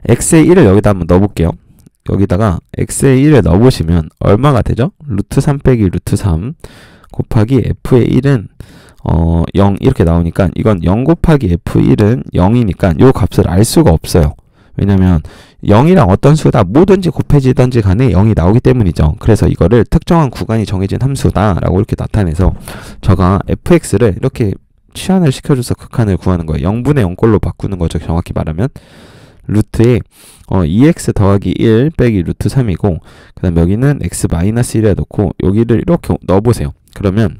x의 1을 여기다 한번 넣어볼게요. 여기다가 x의 1을 넣어보시면 얼마가 되죠? 루트 3 빼기 루트 3 곱하기 f의 1은 0 이렇게 나오니까 이건 0 곱하기 f1은 0이니까 요 값을 알 수가 없어요. 왜냐면 0이랑 어떤 수다 뭐든지 곱해지든지 간에 0이 나오기 때문이죠. 그래서 이거를 특정한 구간이 정해진 함수다 라고 이렇게 나타내서 제가 fx를 이렇게 치환을 시켜줘서 극한을 구하는 거예요. 0분의 0꼴로 바꾸는 거죠. 정확히 말하면 루트에 2x 더하기 1 빼기 루트 3이고 그 다음 여기는 x 마이너스 1에 넣고 여기를 이렇게 넣어보세요. 그러면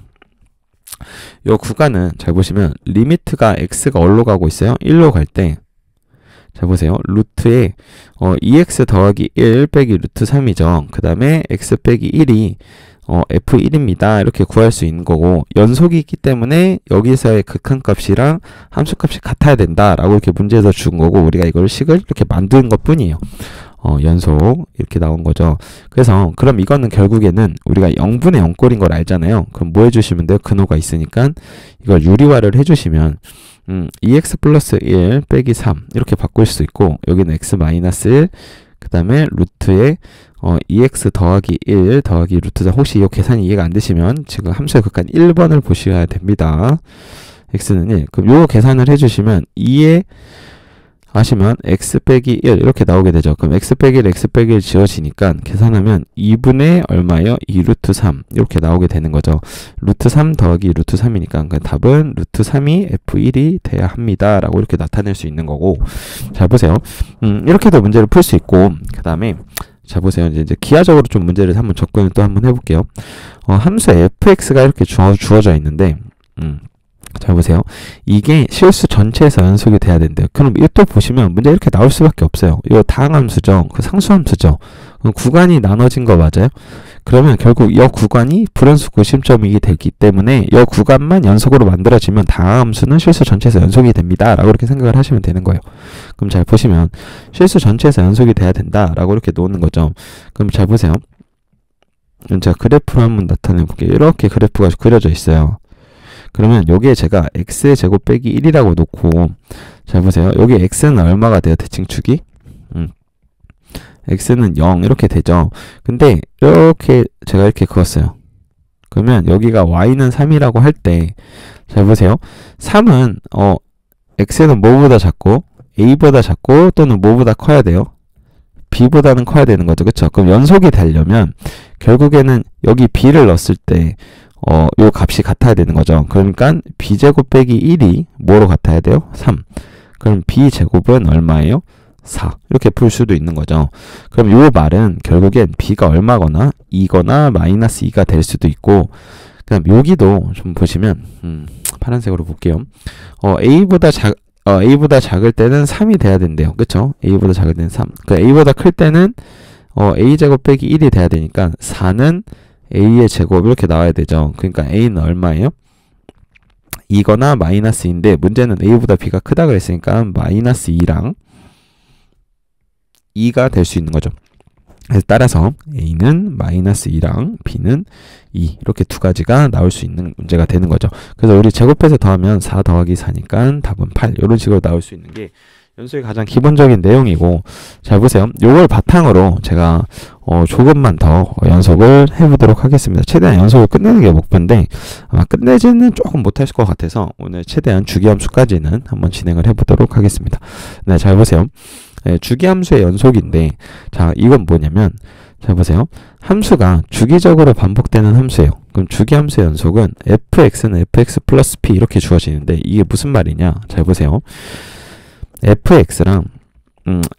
요 구간은 잘 보시면 리미트가 x가 어디로 가고 있어요? 1로 갈 때 잘 보세요. 루트에 2x 더하기 1 빼기 루트 3이죠. 그 다음에 x 빼기 1이 f1입니다. 이렇게 구할 수 있는 거고, 연속이 있기 때문에 여기서의 극한값이랑 함수값이 같아야 된다라고 이렇게 문제에서 준 거고, 우리가 이걸 식을 이렇게 만드는 것 뿐이에요. 연속 이렇게 나온 거죠. 그래서 그럼 이거는 결국에는 우리가 0분의 0꼴인 걸 알잖아요. 그럼 뭐 해주시면 돼요? 근호가 있으니까 이걸 유리화를 해주시면 2x 플러스 1 빼기 3 이렇게 바꿀 수 있고, 여기는 x 마이너스 1, 그 다음에 루트에 2x 더하기 1 더하기 루트 4. 혹시 이 계산이 이해가 안 되시면 지금 함수의 극한 1번을 보셔야 됩니다. x는 1. 그럼 요 계산을 해주시면 2에 하시면 x 빼기 1 이렇게 나오게 되죠. 그럼 x 빼기 1, x 빼기 1 지워지니까 계산하면 2분의 얼마예요? 2 루트 3 이렇게 나오게 되는 거죠. 루트 3 더하기 루트 3이니까 그 답은 루트 3이 f1이 돼야 합니다 라고 이렇게 나타낼 수 있는 거고, 잘 보세요. 이렇게도 문제를 풀 수 있고, 그 다음에 자 보세요. 이제 기하적으로 좀 문제를 한번 접근을 또 한번 해볼게요. 함수 fx가 이렇게 주어져 있는데 잘 보세요. 이게 실수 전체에서 연속이 돼야 된대요. 그럼 이거 보시면 문제 이렇게 나올 수밖에 없어요. 이거 다항함수죠. 그 상수함수죠. 그럼 구간이 나눠진 거 맞아요? 그러면 결국 이 구간이 불연속 구심점이 되기 때문에 이 구간만 연속으로 만들어지면 다항함수는 실수 전체에서 연속이 됩니다 라고 이렇게 생각을 하시면 되는 거예요. 그럼 잘 보시면 실수 전체에서 연속이 돼야 된다 라고 이렇게 놓는 거죠. 그럼 잘 보세요. 제가 그래프로 한번 나타내 볼게요. 이렇게 그래프가 그려져 있어요. 그러면 여기에 제가 x의 제곱 빼기 1이라고 놓고, 잘 보세요. 여기 x는 얼마가 돼요? 대칭축이? x는 0 이렇게 되죠. 근데 이렇게 제가 이렇게 그었어요. 그러면 여기가 y는 3이라고 할 때, 잘 보세요. 3은 x는 뭐보다 작고 a보다 작고 또는 뭐보다 커야 돼요? b보다는 커야 되는 거죠. 그쵸? 그럼 연속이 되려면 결국에는 여기 b를 넣었을 때 요 값이 같아야 되는 거죠. 그러니까 b제곱 빼기 1이 뭐로 같아야 돼요? 3. 그럼 b제곱은 얼마예요? 4. 이렇게 풀 수도 있는 거죠. 그럼 요 말은 결국엔 b가 얼마거나 2거나 마이너스 2가 될 수도 있고, 그 다음 여기도 좀 보시면 파란색으로 볼게요. a보다 작을 때는 3이 돼야 된대요. 그쵸? a보다 작을 때는 3. 그 a보다 클 때는 a제곱 빼기 1이 돼야 되니까 4는 a의 제곱 이렇게 나와야 되죠. 그러니까 a는 얼마예요? 2거나 마이너스 2인데 문제는 a보다 b가 크다 그랬으니까 마이너스 2랑 2가 될 수 있는 거죠. 그래서 따라서 a는 마이너스 2랑 b는 2 이렇게 두 가지가 나올 수 있는 문제가 되는 거죠. 그래서 우리 제곱해서 더하면 4 더하기 4니까 답은 8 이런 식으로 나올 수 있는 게 연수의 가장 기본적인 내용이고, 잘 보세요. 요걸 바탕으로 제가 조금만 더 연속을 해보도록 하겠습니다. 최대한 연속을 끝내는 게 목표인데 아마 끝내지는 조금 못하실 것 같아서 오늘 최대한 주기함수까지는 한번 진행을 해보도록 하겠습니다. 네, 잘 보세요. 네, 주기함수의 연속인데, 자 이건 뭐냐면, 잘 보세요. 함수가 주기적으로 반복되는 함수예요. 그럼 주기함수의 연속은 fx는 fx 플러스 p 이렇게 주어지는데 이게 무슨 말이냐? 잘 보세요. fx랑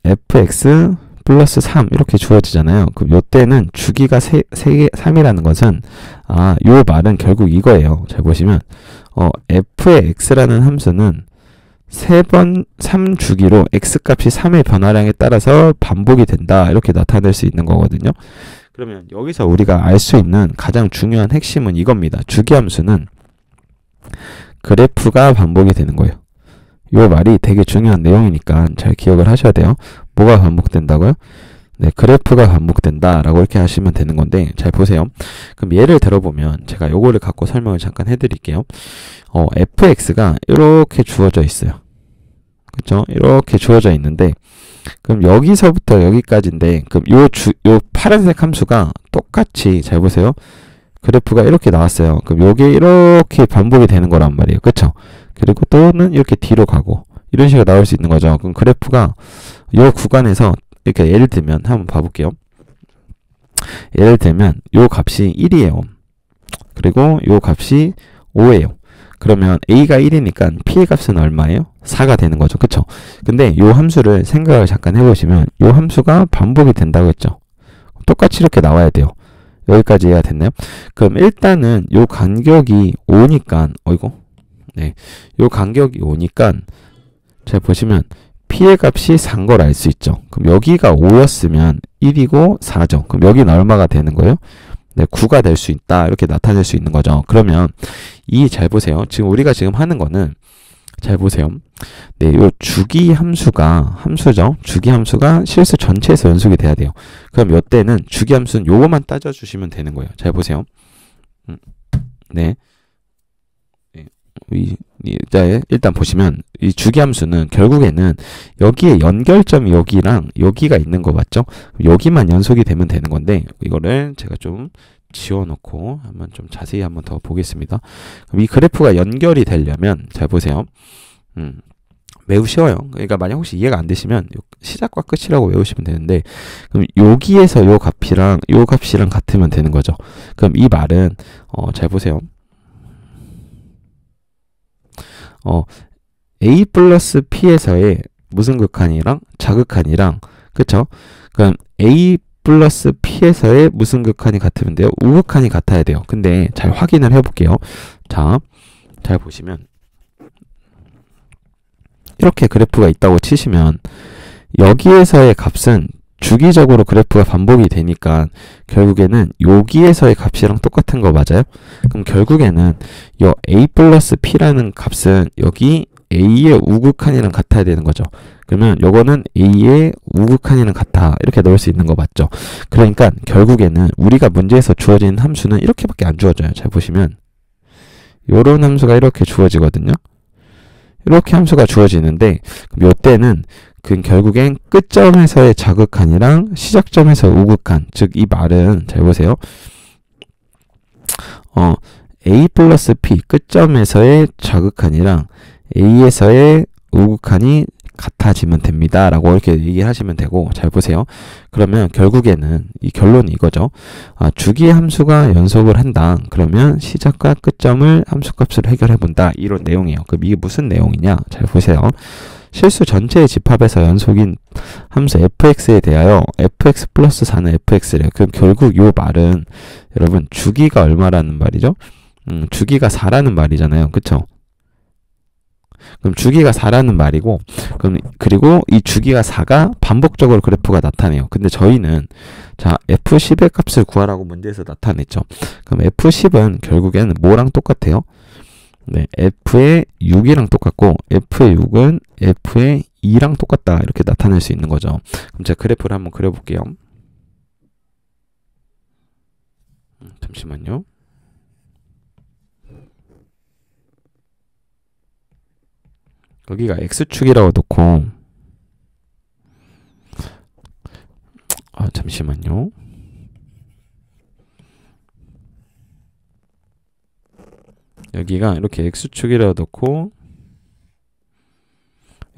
fx 플러스 3 이렇게 주어지잖아요. 그럼 요때는 주기가 3이라는 것은 요 말은 결국 이거예요. 잘 보시면 f의 x라는 함수는 3주기로 x값이 3의 변화량에 따라서 반복이 된다 이렇게 나타낼 수 있는 거거든요. 그러면 여기서 우리가 알 수 있는 가장 중요한 핵심은 이겁니다. 주기함수는 그래프가 반복이 되는 거예요. 이 말이 되게 중요한 내용이니까 잘 기억을 하셔야 돼요. 뭐가 반복된다고요? 네, 그래프가 반복된다 라고 이렇게 하시면 되는 건데, 잘 보세요. 그럼 예를 들어보면 제가 요거를 갖고 설명을 잠깐 해드릴게요. fx가 이렇게 주어져 있어요. 그쵸? 이렇게 주어져 있는데, 그럼 여기서부터 여기까지인데, 그럼 요 파란색 함수가 똑같이, 잘 보세요. 그래프가 이렇게 나왔어요. 그럼 요게 이렇게 반복이 되는 거란 말이에요. 그쵸? 그리고 또는 이렇게 뒤로 가고 이런 식으로 나올 수 있는 거죠. 그럼 그래프가 요 구간에서 이렇게 예를 들면 한번 봐볼게요. 예를 들면 요 값이 1이에요. 그리고 요 값이 5예요. 그러면 a가 1이니까 p의 값은 얼마예요? 4가 되는 거죠. 그쵸? 근데 요 함수를 생각을 잠깐 해보시면 요 함수가 반복이 된다고 했죠. 똑같이 이렇게 나와야 돼요. 여기까지 이해가 됐나요? 그럼 일단은 요 간격이 5니까 네, 요 간격이 5니까 잘 보시면 P의 값이 4인 걸 알 수 있죠. 그럼 여기가 5였으면 1이고 4죠. 그럼 여기는 얼마가 되는 거예요? 네, 9가 될 수 있다. 이렇게 나타낼 수 있는 거죠. 그러면 잘 보세요. 지금 우리가 지금 하는 거는 잘 보세요. 네, 요 주기 함수죠. 주기 함수가 실수 전체에서 연속이 돼야 돼요. 그럼 이때는 주기 함수는 요거만 따져주시면 되는 거예요. 잘 보세요. 네. 일단 보시면 이 주기 함수는 결국에는 여기에 연결점이 여기랑 여기가 있는 거 맞죠? 여기만 연속이 되면 되는 건데 이거를 제가 좀 지워놓고 한번 좀 자세히 한번 더 보겠습니다. 그럼 이 그래프가 연결이 되려면 잘 보세요. 매우 쉬워요. 그러니까 만약 혹시 이해가 안 되시면 시작과 끝이라고 외우시면 되는데 그럼 여기에서 요 값이랑 같으면 되는 거죠. 그럼 이 말은 잘 보세요. A 플러스 P에서의 무슨 극한이랑 자극한이랑 그쵸? 그럼 A 플러스 P에서의 무슨 극한이 같으면 돼요? 우극한이 같아야 돼요. 근데 잘 확인을 해볼게요. 자, 잘 보시면 이렇게 그래프가 있다고 치시면 여기에서의 값은 주기적으로 그래프가 반복이 되니까 결국에는 여기에서의 값이랑 똑같은 거 맞아요? 그럼 결국에는 이 A 플러스 P라는 값은 여기 A의 우극한이랑 같아야 되는 거죠. 그러면 요거는 A의 우극한이랑 같아. 이렇게 넣을 수 있는 거 맞죠? 그러니까 결국에는 우리가 문제에서 주어진 함수는 이렇게밖에 안 주어져요. 잘 보시면 요런 함수가 이렇게 주어지거든요. 이렇게 함수가 주어지는데 그럼 요때는 결국엔 끝점에서의 자극한이랑 시작점에서 우극한, 즉 이 말은 잘 보세요. A 플러스 P 끝점에서의 자극한이랑 A에서의 우극한이 같아지면 됩니다. 라고 이렇게 얘기하시면 되고, 잘 보세요. 그러면 결국에는 이 결론이 이거죠. 주기 함수가 연속을 한다. 그러면 시작과 끝점을 함수값으로 해결해 본다. 이런 내용이에요. 그럼 이게 무슨 내용이냐? 잘 보세요. 실수 전체의 집합에서 연속인 함수 fx에 대하여 fx 플러스 4는 fx래요. 그럼 결국 이 말은 여러분 주기가 얼마라는 말이죠? 주기가 4라는 말이잖아요. 그쵸? 그럼 주기가 4라는 말이고, 그리고 이 주기가 4가 반복적으로 그래프가 나타내요. 근데 저희는, 자, F10의 값을 구하라고 문제에서 나타냈죠. 그럼 F10은 결국에는 뭐랑 똑같아요? 네, F의 6이랑 똑같고, F의 6은 F의 2랑 똑같다. 이렇게 나타낼 수 있는 거죠. 그럼 제가 그래프를 한번 그려볼게요. 잠시만요. 여기가 X축이라고 놓고, 잠시만요. 여기가 이렇게 X축이라고 놓고,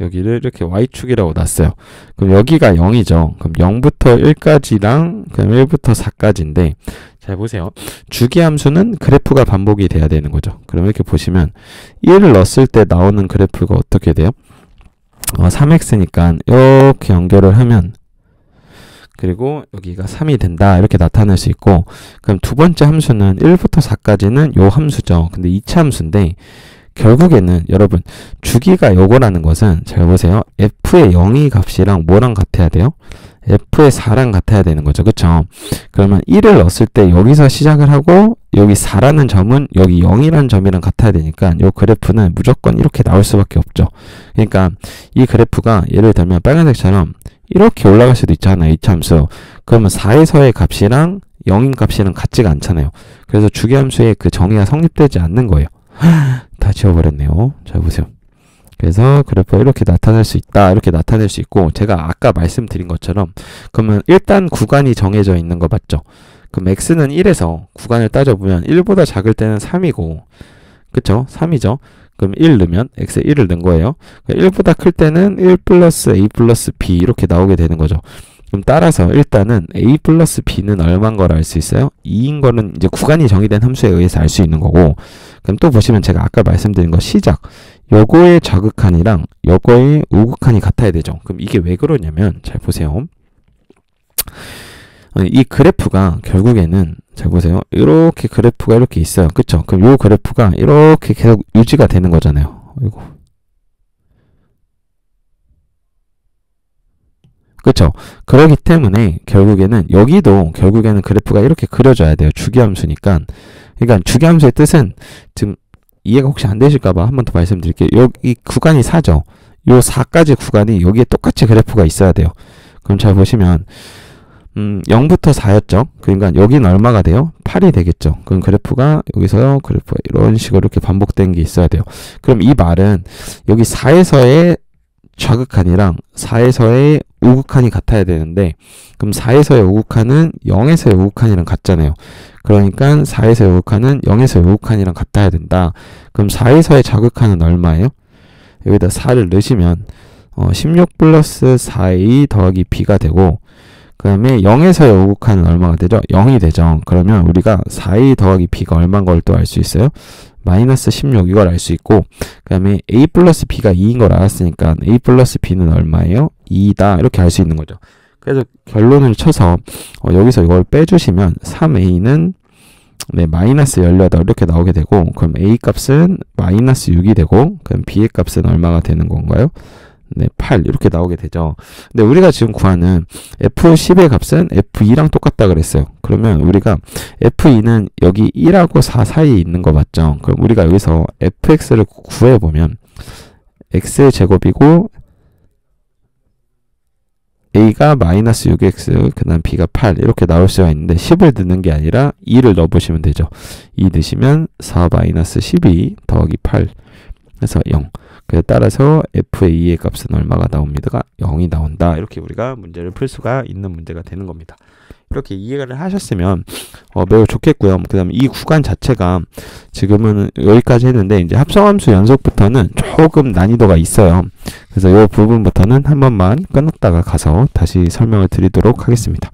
여기를 이렇게 Y축이라고 놨어요. 그럼 여기가 0이죠. 그럼 0부터 1까지랑, 그럼 1부터 4까지인데, 잘 보세요. 주기함수는 그래프가 반복이 돼야 되는 거죠. 그럼 이렇게 보시면 1을 넣었을 때 나오는 그래프가 어떻게 돼요? 3x니까 이렇게 연결을 하면, 그리고 여기가 3이 된다. 이렇게 나타낼 수 있고, 그럼 두 번째 함수는 1부터 4까지는 요 함수죠. 근데 2차 함수인데 결국에는 여러분 주기가 요거라는 것은 잘 보세요. f의 0이 값이랑 뭐랑 같아야 돼요? f의 4랑 같아야 되는 거죠. 그쵸? 그러면 1을 넣었을 때 여기서 시작을 하고 여기 4라는 점은 여기 0이라는 점이랑 같아야 되니까 요 그래프는 무조건 이렇게 나올 수밖에 없죠. 그러니까 이 그래프가 예를 들면 빨간색처럼 이렇게 올라갈 수도 있잖아요. 2차 함수. 그러면 4에서의 값이랑 0인 값이랑 같지가 않잖아요. 그래서 주기함수의 그 정의가 성립되지 않는 거예요. 다 지워버렸네요. 잘 보세요. 그래서 그래프가 이렇게 나타낼 수 있다. 이렇게 나타낼 수 있고, 제가 아까 말씀드린 것처럼 그러면 일단 구간이 정해져 있는 거 맞죠? 그럼 x는 1에서 구간을 따져보면 1보다 작을 때는 3이고, 그쵸? 3이죠. 그럼 1 넣으면 x에 1을 넣은 거예요. 1보다 클 때는 1 플러스 a 플러스 b 이렇게 나오게 되는 거죠. 그럼 따라서 일단은 a 플러스 b는 얼마인 걸 알 수 있어요? 2인 거는 이제 구간이 정의된 함수에 의해서 알 수 있는 거고, 그럼 또 보시면 제가 아까 말씀드린 거 시작, 요거의 자극한이랑 요거의 우극한이 같아야 되죠. 그럼 이게 왜 그러냐면 잘 보세요. 이 그래프가 결국에는 자, 보세요. 이렇게 그래프가 이렇게 있어요. 그쵸? 그럼 요 그래프가 이렇게 계속 유지가 되는 거잖아요. 아이고. 그쵸? 그러기 때문에 결국에는 여기도 결국에는 그래프가 이렇게 그려져야 돼요. 주기함수니까. 그러니까 주기함수의 뜻은 지금 이해가 혹시 안 되실까봐 한 번 더 말씀드릴게요. 여기 구간이 4죠. 요 4까지 구간이 여기에 똑같이 그래프가 있어야 돼요. 그럼 잘 보시면 0부터 4였죠. 그러니까 여기는 얼마가 돼요? 8이 되겠죠. 그럼 그래프가 여기서 그래프가 이런 식으로 이렇게 반복된 게 있어야 돼요. 그럼 이 말은 여기 4에서의 좌극한이랑 4에서의 우극한이 같아야 되는데 그럼 4에서의 우극한은 0에서의 우극한이랑 같잖아요. 그러니까 4에서의 우극한은 0에서의 우극한이랑 같아야 된다. 그럼 4에서의 좌극한은 얼마예요? 여기다 4를 넣으시면 16 플러스 4a 더하기 b가 되고 그 다음에 0에서의 우극한은 얼마가 되죠? 0이 되죠. 그러면 우리가 4a 더하기 b가 얼마인 걸 또 알 수 있어요? 마이너스 16 이걸 알 수 있고 그 다음에 a 플러스 b가 2인 걸 알았으니까 a 플러스 b는 얼마예요? 2다 이렇게 알 수 있는 거죠. 그래서 결론을 쳐서 여기서 이걸 빼주시면 3a는 네, 마이너스 18 이렇게 나오게 되고 그럼 a 값은 마이너스 6이 되고 그럼 b의 값은 얼마가 되는 건가요? 네, 8 이렇게 나오게 되죠. 근데 우리가 지금 구하는 F10의 값은 F2랑 똑같다 그랬어요. 그러면 우리가 F2는 여기 1하고 4 사이에 있는 거 맞죠? 그럼 우리가 여기서 fx를 구해보면 x제곱이고 a가 마이너스 6x 그 다음 b가 8 이렇게 나올 수가 있는데 10을 넣는 게 아니라 2를 넣어보시면 되죠. 2 넣으시면 4 마이너스 12 더하기 8 그래서 0. 따라서 FA의 값은 얼마가 나옵니다가 0이 나온다. 이렇게 우리가 문제를 풀 수가 있는 문제가 되는 겁니다. 이렇게 이해를 하셨으면 매우 좋겠고요. 그 다음에 이 구간 자체가 지금은 여기까지 했는데 이제 합성함수 연속부터는 조금 난이도가 있어요. 그래서 이 부분부터는 한 번만 끊었다가 가서 다시 설명을 드리도록 하겠습니다.